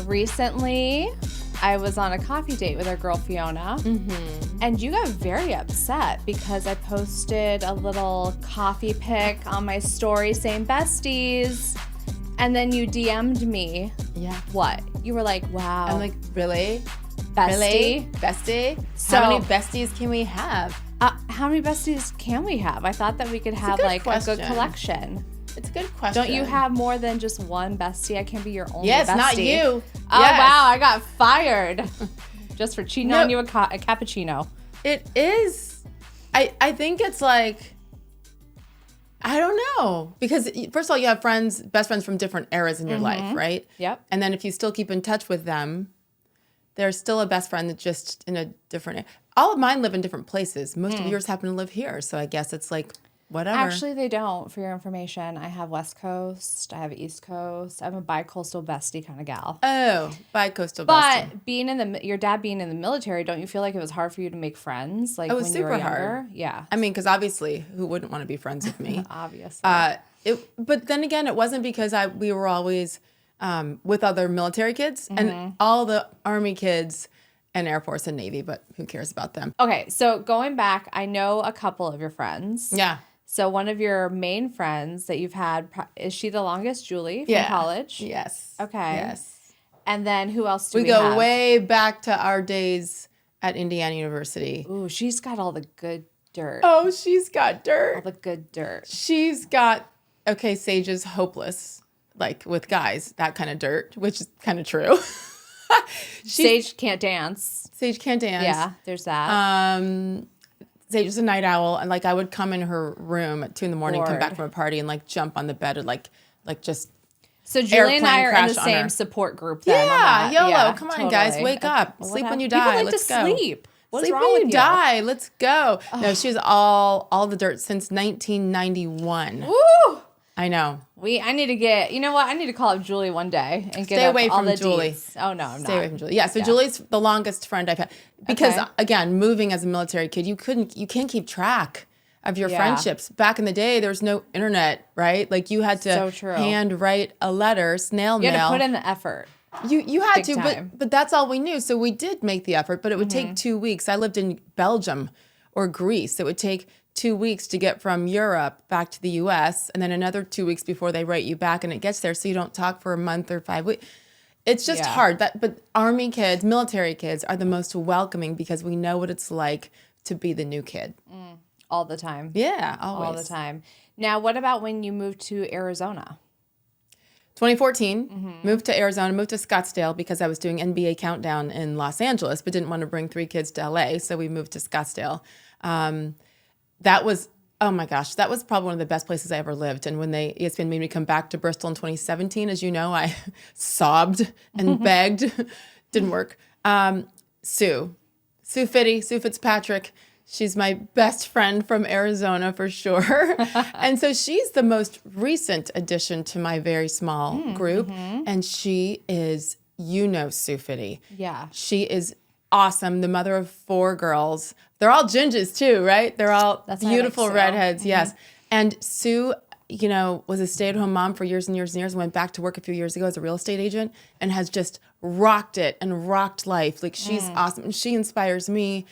Recently I was on a coffee date with our girl Fiona, and you got very upset because I posted a little coffee pic on my story saying besties, and then you DM'd me. Yeah. What? You were like, wow. I'm like, really? Bestie? Really? Bestie? So, how many besties can we have? How many besties can we have? I thought that we could have a good collection. It's a good question. Don't you have more than just one bestie? I can't be your only bestie. Yes, not you. Oh, wow, I got fired just for cheating on you a cappuccino. It is. I think it's like, I don't know. Because first of all, you have best friends from different eras in your life, right? Yep. And then if you still keep in touch with them, there's still a best friend that's just in a different. All of mine live in different places. Most of yours happen to live here. So I guess it's like, whatever. Actually, they don't, for your information. I have West Coast. I have East Coast. I'm a bi-coastal bestie kind of gal. Oh, bi-coastal bestie. But your dad being in the military, don't you feel like it was hard for you to make friends? Like, it was when super you were younger? hard. Yeah. I mean, because obviously, who wouldn't want to be friends with me? Obviously. But then again, it wasn't because we were always with other military kids and all the Army kids and Air Force and Navy, but who cares about them? Okay, so going back, I know a couple of your friends. Yeah. So one of your main friends that you've had, is she the longest, Julie, from college? Yes. Okay. Yes. And then who else do we We go have? way back to our days at Indiana University. Ooh, she's got all the good dirt. Oh, she's got dirt. All the good dirt. She's got, Sage is hopeless, like with guys, that kind of dirt, which is kind of true. Sage can't dance. Sage can't dance. Yeah, there's that. Sage is a night owl, and like I would come in her room at 2 a.m, come back from a party, and like jump on the bed and like just. So Julie and I are in the same support group. Then Yeah, YOLO! Yeah, come on, guys, wake up, sleep when you die. People like Let's to go. sleep. What's sleep wrong when with you die. Let's go. No, she was all the dirt since 1991. Woo! I know. I need to get. You know what? I need to call up Julie one day and get Stay away all from the Julie. deets. Oh no, I'm not. Stay away from Julie. Yeah, so Julie's the longest friend I've had because again, moving as a military kid, you can't keep track of your friendships. Back in the day, there was no internet, right? Like you had to hand write a letter, snail mail. You had to put in the effort. You had to, time. but that's all we knew. So we did make the effort, but it would take 2 weeks. I lived in Belgium or Greece. It would take 2 weeks to get from Europe back to the U.S. and then another 2 weeks before they write you back and it gets there. So you don't talk for a month or 5 weeks. It's just hard. But Army kids, military kids are the most welcoming because we know what it's like to be the new kid. All the time. Yeah, always. All the time. Now, what about when you moved to Arizona? 2014, moved to Arizona, moved to Scottsdale because I was doing NBA Countdown in Los Angeles, but didn't want to bring 3 kids to LA, so we moved to Scottsdale. That was, oh my gosh, that was probably one of the best places I ever lived. And when ESPN made me come back to Bristol in 2017, as you know, I sobbed and begged. Didn't work. Sue Fitzpatrick. She's my best friend from Arizona for sure. And so she's the most recent addition to my very small group. And she is, Sue Fitty. Yeah. She is awesome. The mother of 4 girls. They're all gingers too, right? They're all beautiful redheads. Yes. And Sue, was a stay-at-home mom for years and years and years, went back to work a few years ago as a real estate agent and has just rocked it and rocked life. Like she's awesome. And she inspires me.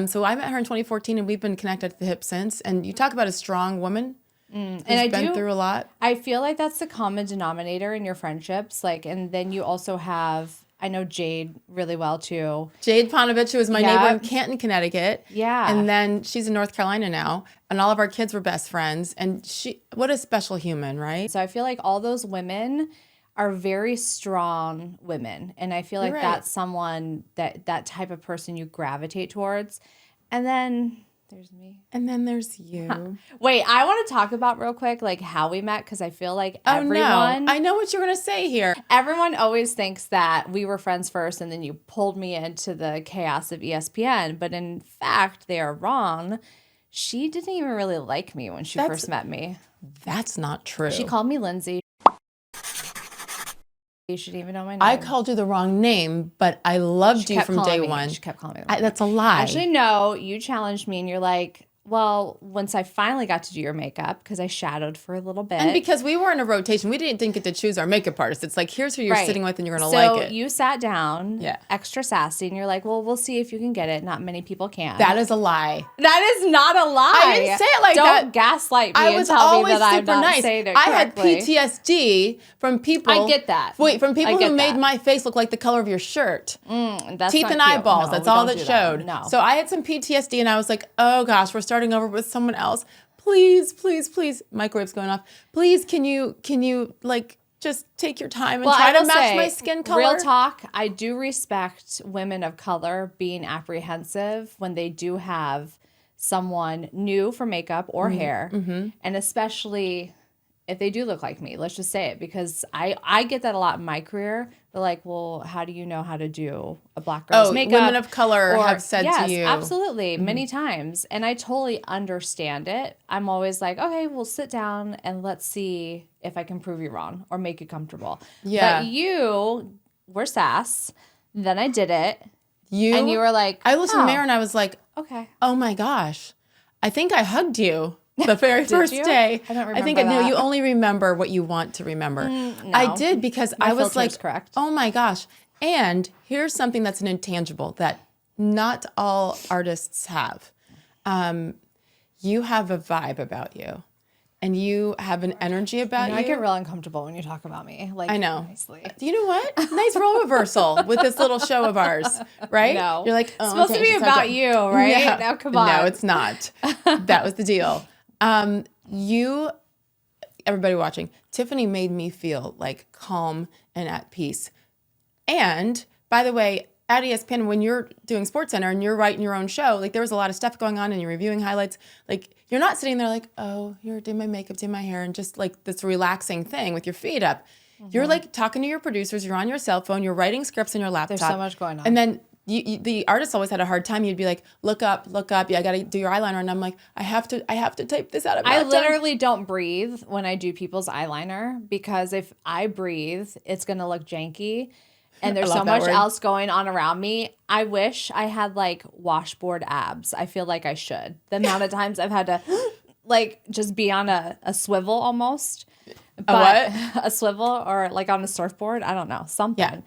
So I met her in 2014 and we've been connected at the hip since. And you talk about a strong woman who's been through a lot. I feel like that's the common denominator in your friendships. And then you also have, I know Jade really well too. Jade Panovich, who was my neighbor in Canton, Connecticut. Yeah. And then she's in North Carolina now. And all of our kids were best friends. And what a special human, right? So I feel like all those women are very strong women. And I feel like that's someone that type of person you gravitate towards. And then there's me. And then there's you. Wait, I want to talk about real quick, like how we met, because I feel like everyone. No. I know what you're going to say here. Everyone always thinks that we were friends first and then you pulled me into the chaos of ESPN. But in fact, they are wrong. She didn't even really like me when she first met me. That's not true. She called me Lindsay. You should even know my name. I called you the wrong name, but I loved you from day one. She kept calling me. That's a lie. Actually, no. You challenged me, and you're like, Well, once I finally got to do your makeup, because I shadowed for a little bit. And because we were in a rotation, we didn't get to choose our makeup artist. It's like, here's who you're sitting with and you're going to like it. So you sat down, extra sassy, and you're like, well, we'll see if you can get it. Not many people can. That is a lie. That is not a lie. I didn't say it like that. Don't gaslight me I was and tell always me that I'm super not nice. saying it I had correctly. PTSD from people. I get that. Wait, from people who made that. my face look like the color of your shirt. That's Teeth not and cute. eyeballs. No, That's we all don't that do showed. No. So I had some PTSD and I was like, oh gosh, we're starting over with someone else. Please, please, please. Microwave's going off. Please, can you like just take your time and try to match my skin color? Real talk, I do respect women of color being apprehensive when they do have someone new for makeup or hair, and especially if they do look like me. Let's just say it, because I get that a lot in my career. They're like, well, how do you know how to do a black girl's makeup? Women of color have said to you. Yes, absolutely, many times. And I totally understand it. I'm always like, okay, we'll sit down and let's see if I can prove you wrong or make you comfortable. Yeah. But you were sass. Then I did it. And you were like, I listened to Mary and I was like, okay. Oh my gosh. I think I hugged you the very first day. I don't remember think that. No, you only remember what you want to remember. No. I did because I was like, correct. oh my gosh. And here's something that's an intangible that not all artists have. You have a vibe about you. And you have an energy about you. I get real uncomfortable when you talk about me. Like, I know. Nicely. You know what? Nice role reversal with this little show of ours, right? No. You're like, it's supposed to be about you, right? Yeah. Now, come on. No, it's not. That was the deal. Everybody watching, Tiffany made me feel like calm and at peace. And by the way, at ESPN, when you're doing SportsCenter and you're writing your own show, like there was a lot of stuff going on and you're reviewing highlights. Like you're not sitting there like, oh, you're doing my makeup, doing my hair, and just like this relaxing thing with your feet up. You're like talking to your producers. You're on your cell phone. You're writing scripts on your laptop. There's so much going on. And then the artists always had a hard time. You'd be like, look up. Yeah, I got to do your eyeliner. And I'm like, I have to type this out. I literally don't breathe when I do people's eyeliner, because if I breathe, it's going to look janky. And there's so much else going on around me. I wish I had like washboard abs. I feel like I should. The amount of times I've had to like just be on a swivel almost. But a swivel, or like on a surfboard. I don't know, something. Yeah.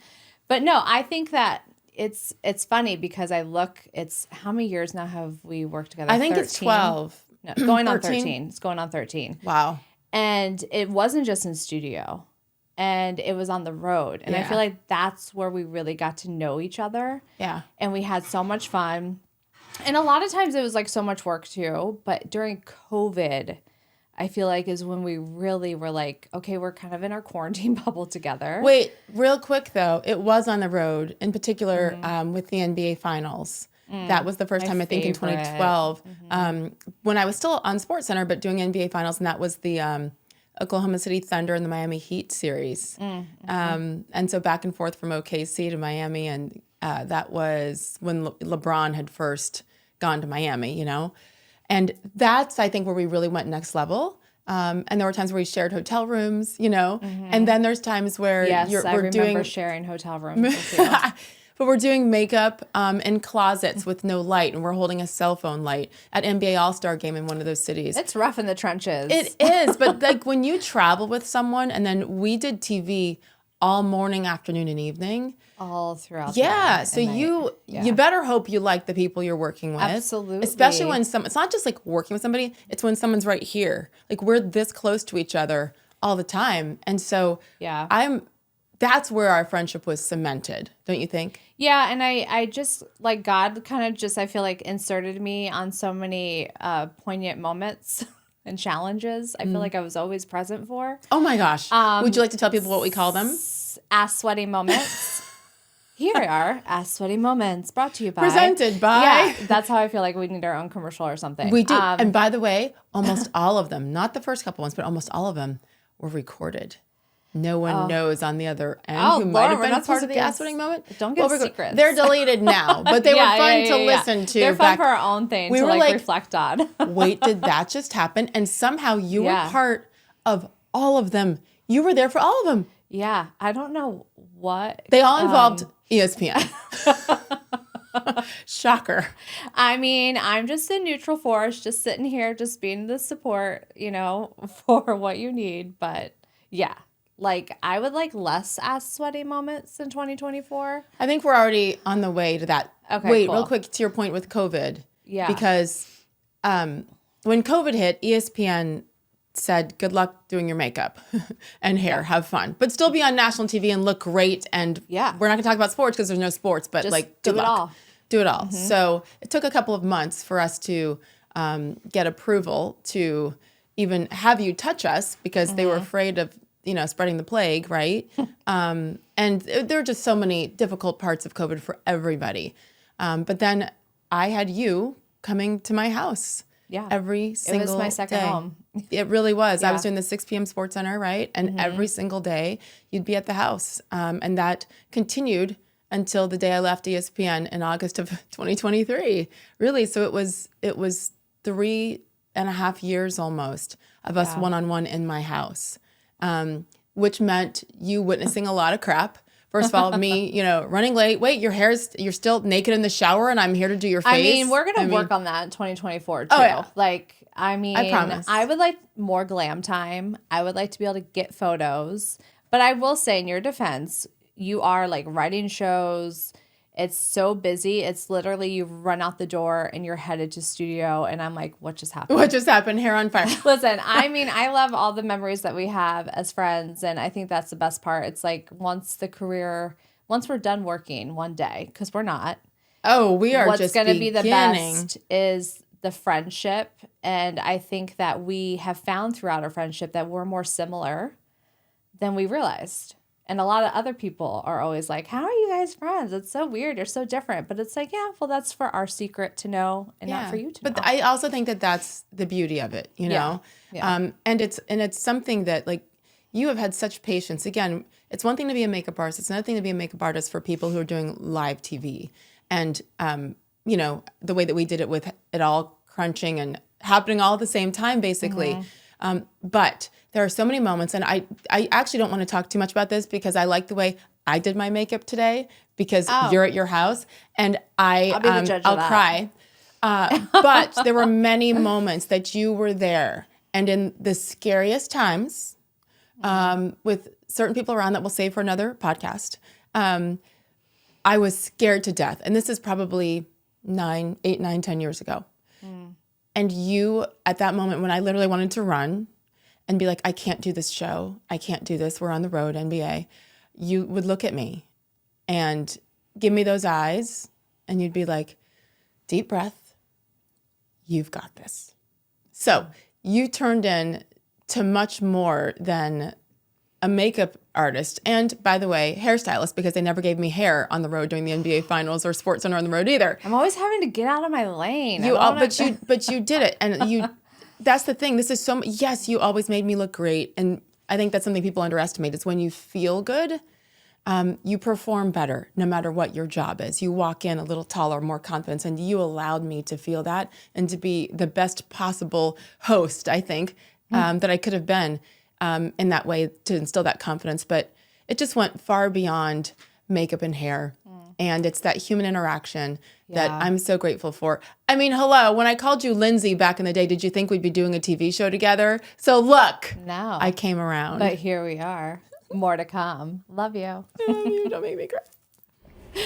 But no, I think that it's funny because it's how many years now have we worked together? I think 13? it's 12. No, going on 13. It's going on 13. Wow. And it wasn't just in studio. And it was on the road. And I feel like that's where we really got to know each other. Yeah. And we had so much fun. And a lot of times it was like so much work too. But during COVID, I feel like is when we really were like, okay, we're kind of in our quarantine bubble together. Wait, real quick though. It was on the road, in particular with the NBA Finals. That was the first time, I think, in 2012. When I was still on SportsCenter, but doing NBA Finals. And that was the Oklahoma City Thunder and the Miami Heat series. And so back and forth from OKC to Miami. And that was when LeBron had first gone to Miami, you know? And that's, I think, where we really went next level. And there were times where we shared hotel rooms, you know? And then there's times where I remember sharing hotel rooms with you. But we're doing makeup in closets with no light, and we're holding a cell phone light at NBA All-Star game in one of those cities. It's rough in the trenches. It is, but like when you travel with someone, and then we did TV all morning, afternoon, and evening. All throughout. Yeah, so you better hope you like the people you're working with. Absolutely. Especially when it's not just like working with somebody, it's when someone's right here. Like we're this close to each other all the time. And so that's where our friendship was cemented, don't you think? Yeah, and I just, like, God kind of just, I feel like, inserted me on so many poignant moments and challenges I feel like I was always present for. Oh, my gosh. Would you like to tell people what we call them? Ass sweaty moments. Here are Ass Sweaty Moments, brought to you by... Presented by... Yeah, that's how I feel like we need our own commercial or something. We do. And by the way, almost all of them, not the first couple ones, but almost all of them were recorded. No one knows on the other end who might have been a part of the ass-sweating moment. Don't give secrets. They're deleted now, but they were fun to listen to. They're fun for our own thing to like reflect on. Wait, did that just happen? And somehow you were part of all of them. You were there for all of them. Yeah, I don't know what. They all involved ESPN. Shocker. I mean, I'm just a neutral force, just sitting here, just being the support, for what you need. But yeah, like I would like less ass sweaty moments in 2024. I think we're already on the way to that. Okay, Wait, cool. real quick to your point with COVID. Yeah. Because when COVID hit, ESPN said, good luck doing your makeup and hair, have fun, but still be on national TV and look great. And Yeah. we're not gonna talk about sports because there's no sports, but Just like, do good it luck. all. Do it all. So it took a couple of months for us to get approval to even have you touch us because they were afraid of, spreading the plague, right? And there are just so many difficult parts of COVID for everybody. But then I had you coming to my house. Yeah. Every single day. It was my second home. It really was. I was Yeah. doing the 6 p.m. Sports Center, right? And every single day you'd be at the house. And that continued until the day I left ESPN in August of 2023. Really. So it was 3.5 years almost of us one-on-one in my house, which meant you witnessing a lot of crap. First of all, me, running late. Wait, you're still naked in the shower and I'm here to do your face. I mean, we're going to work on that in 2024 too. Oh, yeah. I promise. I would like more glam time. I would like to be able to get photos. But I will say in your defense, you are like writing shows. It's so busy. It's literally you run out the door and you're headed to studio. And I'm like, what just happened? What just happened? Hair on fire. Listen, I mean, I love all the memories that we have as friends. And I think that's the best part. It's like once we're done working one day, because we're not. Oh, we are What's just going to be the beginning. best is the friendship. And I think that we have found throughout our friendship that we're more similar than we realized. And a lot of other people are always like, how are you guys friends? It's so weird. You're so different. But it's like, yeah, well, that's for our secret to know and not for you to know. But I also think that that's the beauty of it, know? Yeah. And it's something that, like, you have had such patience. Again, it's one thing to be a makeup artist. It's another thing to be a makeup artist for people who are doing live TV. And, the way that we did it with it all crunching and happening all at the same time, basically. But there are so many moments, and I actually don't want to talk too much about this because I like the way I did my makeup today because you're at your house, and I'll be the judge of that. cry. But there were many moments that you were there, and in the scariest times, with certain people around that we'll save for another podcast, I was scared to death. And this is probably 10 years ago. And you, at that moment when I literally wanted to run and be like, I can't do this show. I can't do this. We're on the road, NBA. You would look at me and give me those eyes and you'd be like, deep breath. You've got this. So you turned in to much more than a makeup artist. And by the way, hairstylist, because they never gave me hair on the road during the NBA finals or Sports Center on the road either. I'm always having to get out of my lane. But you did it. And that's the thing. This is yes, you always made me look great. And I think that's something people underestimate is when you feel good, you perform better no matter what your job is. You walk in a little taller, more confidence, and you allowed me to feel that and to be the best possible host, I think, that I could have been. In that way to instill that confidence. But it just went far beyond makeup and hair. And it's that human interaction that I'm so grateful for. I mean, hello, when I called you Lindsay back in the day, did you think we'd be doing a TV show together? So look, no, I came around. But here we are. More to come. Love you. I love you. Don't make me cry.